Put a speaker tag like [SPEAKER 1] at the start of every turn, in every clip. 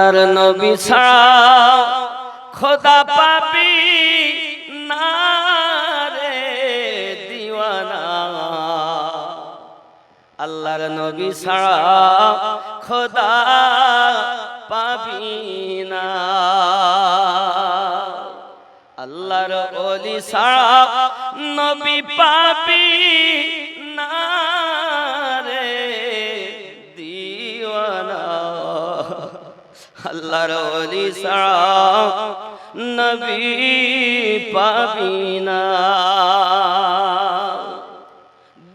[SPEAKER 1] আর নবী ছাড়া খোদা পাবি না রে দিওয়ানা। আল্লাহর নবী ছাড়া খোদা পাবি না। আল্লাহর ওলি ছাড়া নবী পাবি না রে দিওয়ানা। আল্লাহর ওলি ছাড়া নবী পাবি না।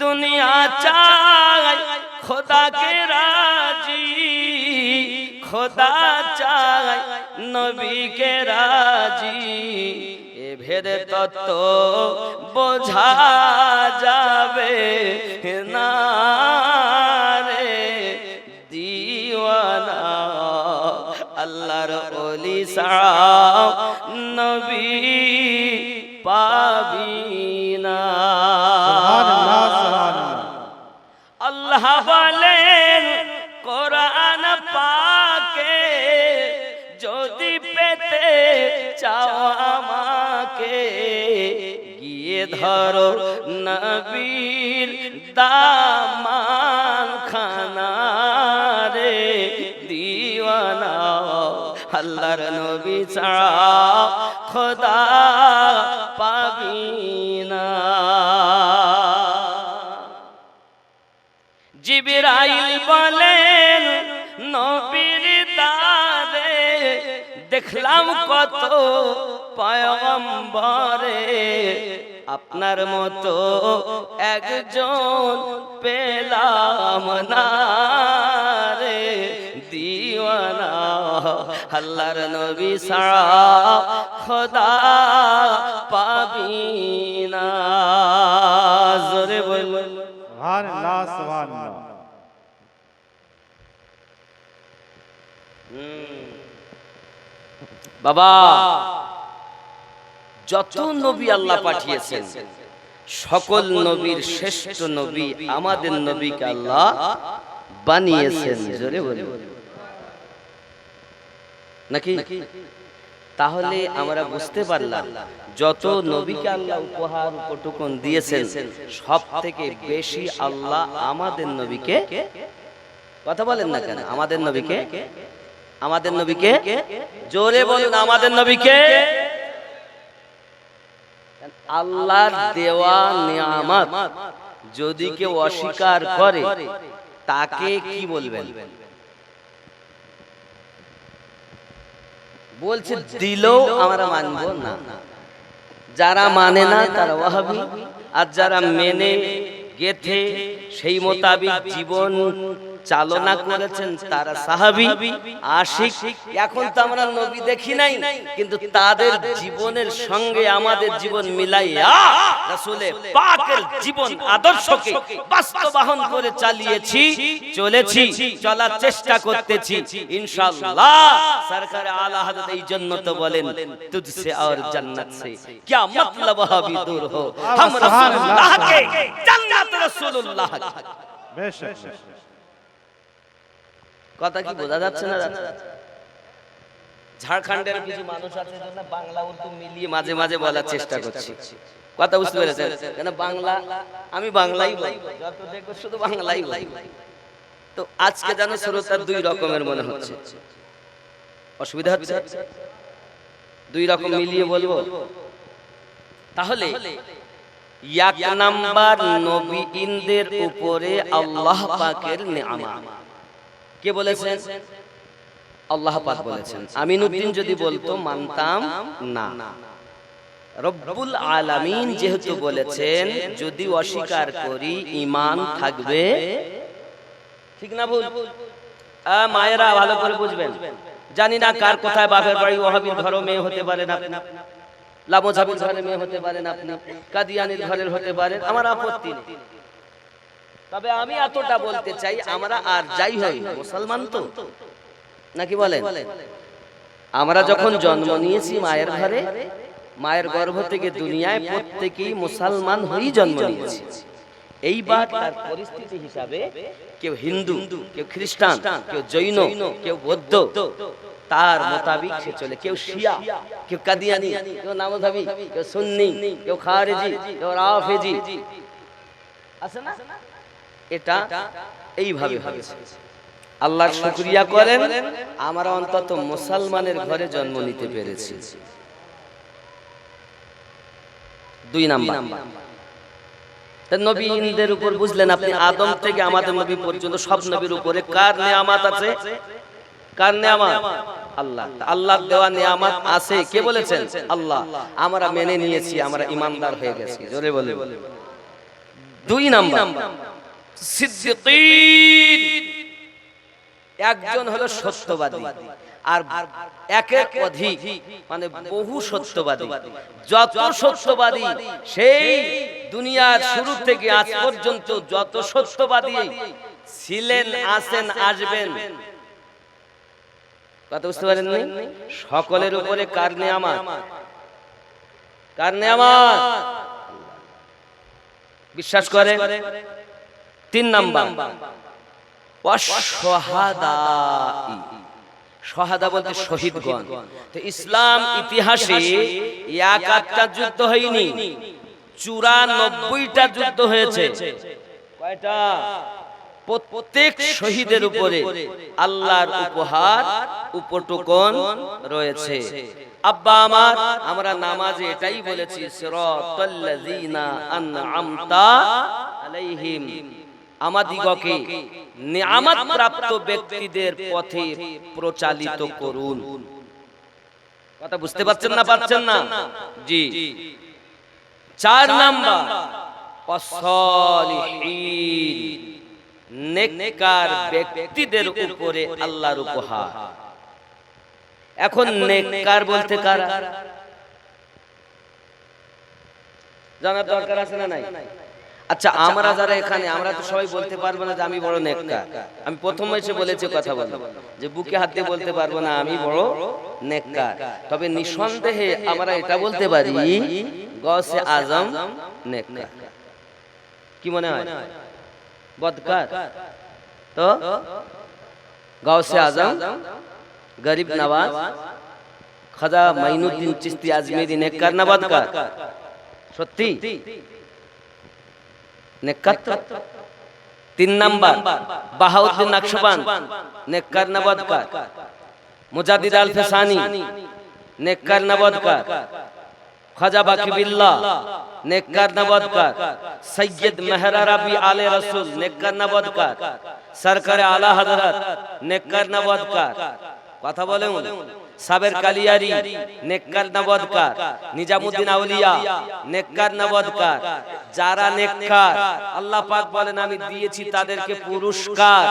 [SPEAKER 1] দুনিয়া চাই খোদাকে রাজি, খোদা চাই নবীকে রাজি। এ ভেদে তত্ত্ব বোঝা যাবে না রে দিওয়ানা। আল্লাহর ওলি ছাড়া নবী পাবি না। আল্লাহ বলেন কোরআন পাকে, যদি পেতে চাও আমাকে গিয়ে ধরো নবীর দামান খানা রে দিওয়ানা। আল্লাহর নবী ছাড়া খোদা পাবি না। জিবরাইল বলেন নবীর দারে দেখলাম কত পয়গম্বরে, আপনার মতো একজন পেলাম না রে দিওয়ানা। আল্লাহর নবী ছাড়া খোদা পাবি না। জোরে বল
[SPEAKER 2] সুবহানাল্লাহ সুবহানাল্লাহ।
[SPEAKER 1] বাবা, যত নবী আল্লাহ পাঠিয়েছেন সকল নবীর শ্রেষ্ঠ নবী আমাদের নবীকে আল্লাহ বানিয়েছেন। জোরে বলে নাকি? তাহলে আমরা বুঝতে পারলাম যত নবীকে আল্লাহ উপহার উপটুকুন দিয়েছেন সব থেকে বেশি আল্লাহ আমাদের নবীকে, কথা বলেন না কেন, আমাদের নবীকে, আমাদের নবীকে জোরে বলুন, আমাদের নবীকে। আল্লাহর দেওয়া নিয়ামত যদি কেউ অস্বীকার করে তাকে কি বলবেন? বলছে দিলেও আমরা মানব না। যারা মানে না তারা ওয়াহাবি, আর যারা মেনে গেথে সেই মোতাবিক জীবন চালনা করেছেন তারা সাহাবী আশিক। এখন তো আমরা নবী দেখি নাই, কিন্তু তাদের জীবনের সঙ্গে আমাদের জীবন মিলাইয়া রাসূলে পাকের জীবন আদর্শকে বাস্তবায়ন করে চালিয়েছি, চলেছি, চলার চেষ্টা করতেছি ইনশাআল্লাহ। সরকার আলা হযরত এই জন্য তো বলেন তুঝসে और जन्नत से क्या मतलब वहाबी दूर हो हम रसूलुल्लाह के जन्नत रसूलुल्लाह।
[SPEAKER 2] বেশক
[SPEAKER 1] কথা কি বোঝা যাচ্ছে না? ঝাড়খণ্ডের কিছু মানুষ আছে জন্য বাংলা উর্দু মিলিয়ে মাঝে মাঝে বলার চেষ্টা করছি। কথা বুঝতে পেরেছেন? কেন বাংলা আমি বাংলাই বলি, যত দেখো শুধু বাংলাই বলি। তো আজকে জানো শ্রোতার দুই রকমের মনে হচ্ছে, অসুবিধা হচ্ছে? দুই রকম মিলিয়ে বলবো। তাহলে এক নাম্বার নবীদের উপরে আল্লাহ পাকের নিয়ামত কে বলেছেন? আল্লাহ পাক বলেছেন। আমিনউদ্দিন যদি বলতো মানতাম না। রব্বুল আলামিন যেহেতু বলেছেন যদি অস্বীকার করি ঈমান থাকবে, ঠিক না ভুল? মায়েরা ভালো করে বুঝবেন। জানি না কার কোথায় বাপের বাড়ি ওয়াহাবির ঘরও মেয়ে হতে পারেন আপনি, লামোঝাবির ঘরে মেয়ে হতে পারেন আপনি, কাদিয়ানির ঘরের হতে পারেন, আমার আপত্তি নেই। তবে আমি এতটা বলতে চাই, আমরা আর যাই হই মুসলমান তো নাকি বলেন? আমরা যখন জন্ম নিয়েছি মায়ের ঘরে, মায়ের গর্ভ থেকে দুনিয়ায় প্রত্যেকেই মুসলমান হয়েই জন্ম নিয়েছি। এইবার তার পরিস্থিতি হিসাবে কেউ হিন্দু, কেউ খ্রিস্টান, কেউ জৈন, কেউ বৌদ্ধ, তার মোতাবিক সে চলে। কেউ শিয়া, কেউ কাদিয়ানি, কেউ নামধাবী, কেউ সুন্নি, কেউ খারেজি, কেউ রাফেজি, আছে না? এটা এইভাবে হয়েছে। আল্লাহর শুকরিয়া করেন, আমরা অন্তত মুসলমানের ঘরে জন্ম নিতে পেরেছি। 2 নাম্বার, নবীদের উপর বুঝলেন আপনি, আদম থেকে আমাদের নবী পর্যন্ত সব নবীর উপরে কার নেয়ামত আছে? কার নেয়ামত? আল্লাহ। আল্লাহর দেওয়া নেয়ামত আছে, কে বলেছেন? আল্লাহ। আমরা মেনে নিয়েছি, আমরা ঈমানদার হয়ে গেছি। জোরে বলে। 2 নাম্বার, সিদ্দিকীন। একজন হলো সত্যবাদী, আর একের অধিক মানে বহু সত্যবাদী। যত সত্যবাদী, সেই দুনিয়ার শুরু থেকে আজ পর্যন্ত যত সত্যবাদী ছিলেন, আছেন, আসবেন, কথা বুঝতে পারেননি? সকলের উপরে কার নেয়ামত? কার নেয়ামত? বিশ্বাস করে। 3 নাম্বার, শাহাদা বলতে শহীদগণ। তো ইসলাম ইতিহাসে 1-8টা যুদ্ধ হয়নি, 94টা যুদ্ধ হয়েছে। কয়টা? প্রত্যেক শহীদের উপরে আল্লাহর উপহার, উপটুকন রয়েছে। আব্বা আমার, আমরা নামাজে এটাই বলেছি, সিরাতাল্লাযীনা আনআমতা আলাইহিম, আমাদিগকে নিয়ামত প্রাপ্ত ব্যক্তিদের পথে প্রচালিত করুন। কথা বুঝতে পারছেন না? পারছেন না? জি। 4 নাম্বার, আসসালিহিন, নেককার ব্যক্তিদের উপরে আল্লাহর উপহার। এখন নেককার বলতে কারা জানার দরকার আছে না নাই? আচ্ছা, আমরা যারা এখানে, আমরা তো সবাই বলতে পারবো না যে আমি বড় নেককার। আমি প্রথম এসে বলেছি কথা বলবো যে বুকে হাত দিয়ে বলতে পারবো না আমি বড় নেককার। তবে নিঃসন্দেহে আমরা এটা বলতে পারি গৌসে আজম নেককার। কি মনে হয়? বদকার? তো গৌসে আজম, গরিব নওয়াজ, খাজা মাইনুদ্দিন চিশতি আজমেরি নেককার না বদকার? সত্যি নেককার। 3 নাম্বার, বাহাউদ্দিন নকশবন্দ, নেককার না বদকার? মুজাদ্দিদ আল ফিসানি, নেককার না বদকার? খাজা বাকি বিল্লাহ, নেককার না বদকার? সৈয়দ মেহরা রাবি আলে রসুল, নেককার না বদকার? সরকারে আলা হযরত, নেককার না বদকার? কথা বলেন। সাবের কালিয়ারি, নেককার না বদকার? নিজামুদ্দিন আউলিয়া, নেককার না বদকার? যারা নেককার, আল্লাহ পাক বলেন আমি দিয়েছি তাদেরকে পুরস্কার।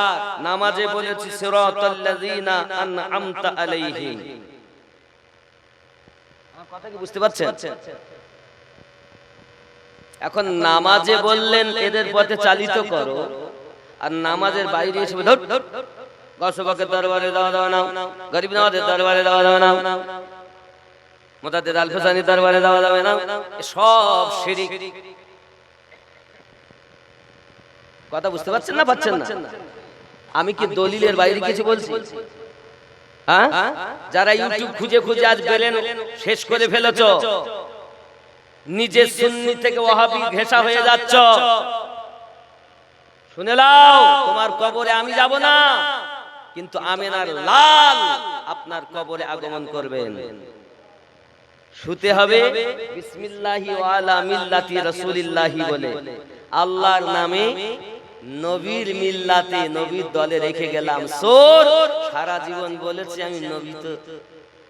[SPEAKER 1] নামাজে বলেছি সিরাতাল্লাযীনা আনআমতা আলাইহিম। আমার কথা কি বুঝতে পারছেন? এখন নামাজে বললেন এদের পথে চালিত করো, আর নামাজের বাইরে এসে ধর গৌসবাকের দরবারে দাও দাও নাও, গরিব নওয়াজের দরবারে দাও দাও নাও, মুজাদ্দিদ আল ফিসানির দরবারে দাও দাও নাও, সব শিরক। কথা বুঝতে পারছেন না? পাচ্ছেন না? আমি কি দলিলের বাইরে কিছু বলছি? হ্যাঁ, যারা ইউটিউব খুঁজে খুঁজে আজ পেলেন, শেষ করে ফেলেছো, নিজে সুন্নি থেকে ওয়াহাবি ঘেঁষা হয়ে যাচ্ছ, শুনে নাও, তোমার কবরে আমি যাব না, কিন্তু আমিনার লাল আপনার কবরে আগমন করবেন। শুতে হবে বিসমিল্লাহি ওয়া আলা মিল্লাতি রাসূলিল্লাহি বলে, আল্লাহর নামে নবীর মিল্লাতে, নবীর দলে রেখে গেলাম। সোর সারা জীবন বলেছি আমি নবী, তো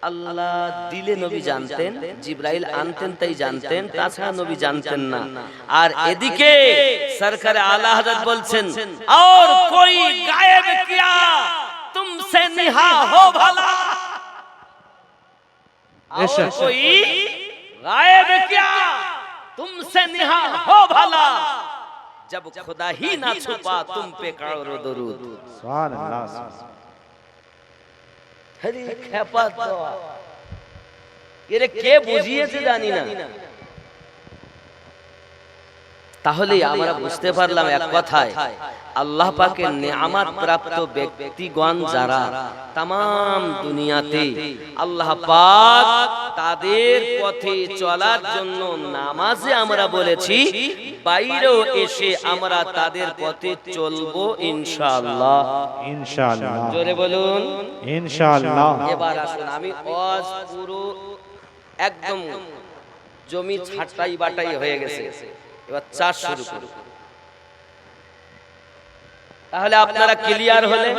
[SPEAKER 1] আল্লাহ দিলে নবী জানতেন, জিবরাইল আনতেন তাই জানতেন, তাছাড়া নবী জানতেন না। আর এদিকে সরকারে আলা হযরত বলছেন, और कोई गायब किया तुमसे निहा हो भला, और कोई गायब किया तुमसे निहा हो भला, जब खुदा ही ना छुपा तुम पे करो दरूद।
[SPEAKER 2] सुभान अल्लाह।
[SPEAKER 1] হরি খেপা দেওয়া, এর কে বুঝিয়েছে জানি না। তাহলেই আমরা বুঝতে পারলাম এক কথায় আল্লাহ পাকের নেয়ামত প্রাপ্ত ব্যক্তিগণ যারা তামাম দুনিয়াতে আল্লাহ পাক তাদের পথে চলার জন্য নামাজে আমরা বলেছি, বাইরেও এসে আমরা তাদের পথে চলবো ইনশাআল্লাহ।
[SPEAKER 2] ইনশাআল্লাহ।
[SPEAKER 1] জোরে বলুন
[SPEAKER 2] ইনশাআল্লাহ।
[SPEAKER 1] এবার আসুন, আমি ওয়াজ পুরো একদম জমি ছাটাই বাটাই হয়ে গেছে, এবার চাষ শুরু করুন। তাহলে আপনারা ক্লিয়ার হলে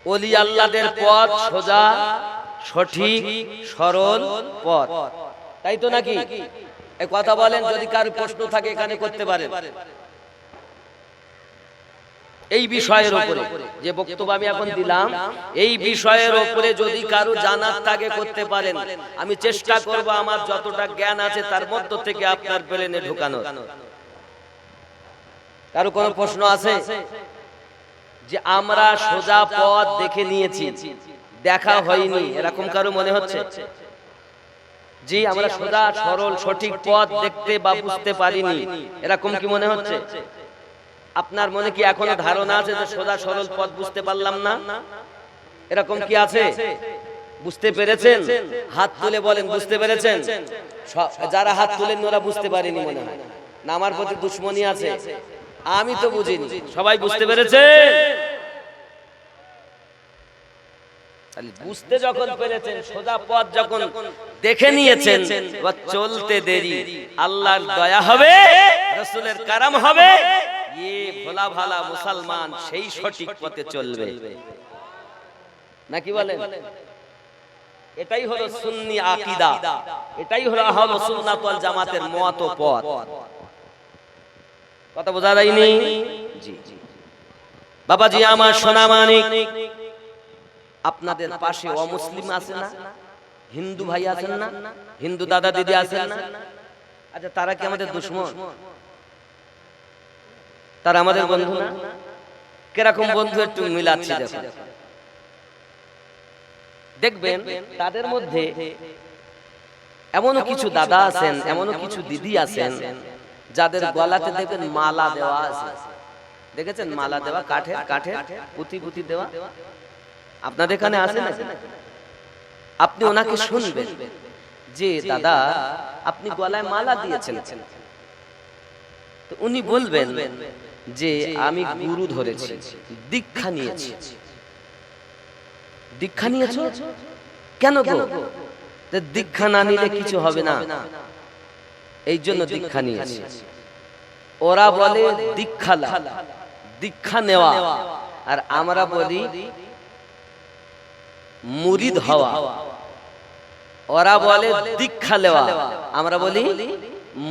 [SPEAKER 1] ওলি আল্লাহদের পথ সোজা, সঠিক, সরল পথ, তাই তো নাকি? এই কথা বলেন, যদি কারো প্রশ্ন থাকে এখানে করতে পারেন। এই বিষয়ের উপরে যে বক্তব্য আমি এখন দিলাম, এই বিষয়ের উপরে যদি কারো জানার থাকে করতে পারেন। আমি চেষ্টা করব আমার যতটা জ্ঞান আছে তার মধ্য থেকে আপনার ব্রেনে ঢোকানোর। কারো কোনো প্রশ্ন আছে? যে আমরা সোজা পথ দেখে নিয়েছি, দেখা হয়নি, এরকম কারো মনে হচ্ছে? জি, আমরা সোজা সরল সঠিক পথ দেখতে বা বুঝতে পারিনি, এরকম কি মনে হচ্ছে? আপনার মনে কি এখনো ধারণা আছে যে সোজা সরল পথ বুঝতে পারলাম না? এরকম কি আছে? বুঝতে পেরেছেন? হাত তুলে বলেন বুঝতে পেরেছেন। যারা হাত তুলেন ওরা বুঝতে পারেনি মনে হয়, না আমার প্রতি দুশ্মনী আছে? আমি তো বুঝিনি, সবাই বুঝতে পেরেছেন? বুঝতে যখন পেরেছেন, সোজা পথ যখন দেখে নিয়েছেন, চলতে দেরি, আল্লাহর দয়া হবে, রাসূলের কারাম হবে, ভোলা ভালা মুসলমান সেই সঠিক পথে চলবে, নাকি বলেন? এটাই হলো সুন্নি আকীদা, এটাই হলো আহলে সুন্নাত ওয়াল জামাতের মত পথ। কথা বোঝা যায়নি? জি জি বাবাজি আমার সোনা মানিক, আপনাদের পাশে অমুসলিম আছে না? হিন্দু ভাই আছেন না? হিন্দু দাদা দিদি আছেন না? আচ্ছা, তারা কি আমাদের দুশমন? তারা আমাদের বন্ধু না? কিরকম বন্ধু একটু মিলাচ্ছি দেখুন। দেখবেন তাদের মধ্যে এমনও কিছু দাদা আছেন, এমনও কিছু দিদি আছেন যাদের গলাতে দেখবেন মালা দেওয়া আছে। দেখেছেন মালা দেওয়া? কাঠের কাঠের পুঁতি পুঁতি দেওয়া। আপনাদের এখানে আছে না? আপনি ওনাকে শুনবেন যে দাদা আপনি গলায় মালা দিয়েছেন, তো উনি বলবেন যে আমি গুরু ধরেছি, দীক্ষা নিয়েছি। দীক্ষা নিয়েছো কেন গো? দীক্ষা না নিলে কিছু হবে না, এই জন্য দীক্ষা নিয়েছি। ওরা বলে দীক্ষা লাভ, দীক্ষা নেওয়া, আর আমরা বলি মুরিদ হওয়া। ওরা বলে দীক্ষা নেওয়া, আমরা বলি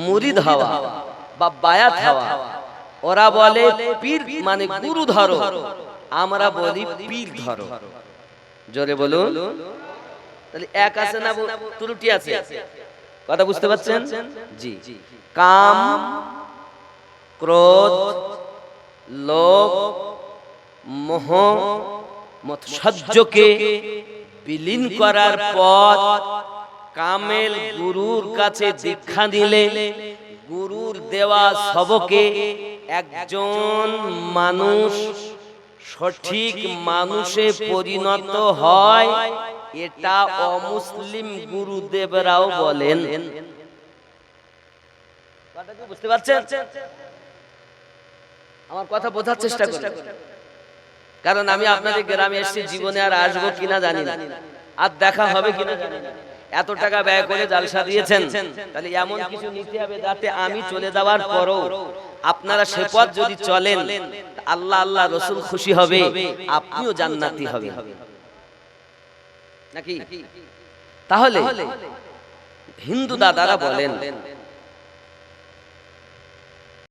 [SPEAKER 1] মুরিদ হওয়া বা বায়াত হওয়া। ওরা বলে পীর মানে গুরু ধরো, আমরা বলি পীর ধরো। জোরে বলুন। তাহলে এক আছে না ত্রুটি আছে? কথা বুঝতে পারছেন? জি। কাম, ক্রোধ, লোভ, মোহ, মৎসর্যকে বিলীন করার পথ। কামেল গুরুর কাছে দীক্ষা নিলে গুরুর দেওয়া সবকে একজন মানুষ সঠিক মানুষে পরিণত হয়, এটা অমুসলিম গুরুদেবরাও বলেন। বুঝতে পারছেন? আমার কথা বোঝার চেষ্টা করুন, কারণ আমি আপনাদের গ্রামে এসেছি, জীবনে আর আসবো কিনা জানি না, আর দেখা হবে কিনা জানি না। এত টাকা ব্যয় করে জালসা দিয়েছেন, তাহলে এমন কিছু নিতে হবে যাতে আমি চলে যাওয়ার পরও আপনারা সে পথ যদি চলেন, আল্লাহ আল্লাহ রসুল খুশি হবে, আপনিও জান্নাতি হবেন, নাকি? তাহলে হিন্দু দাদারা বলেন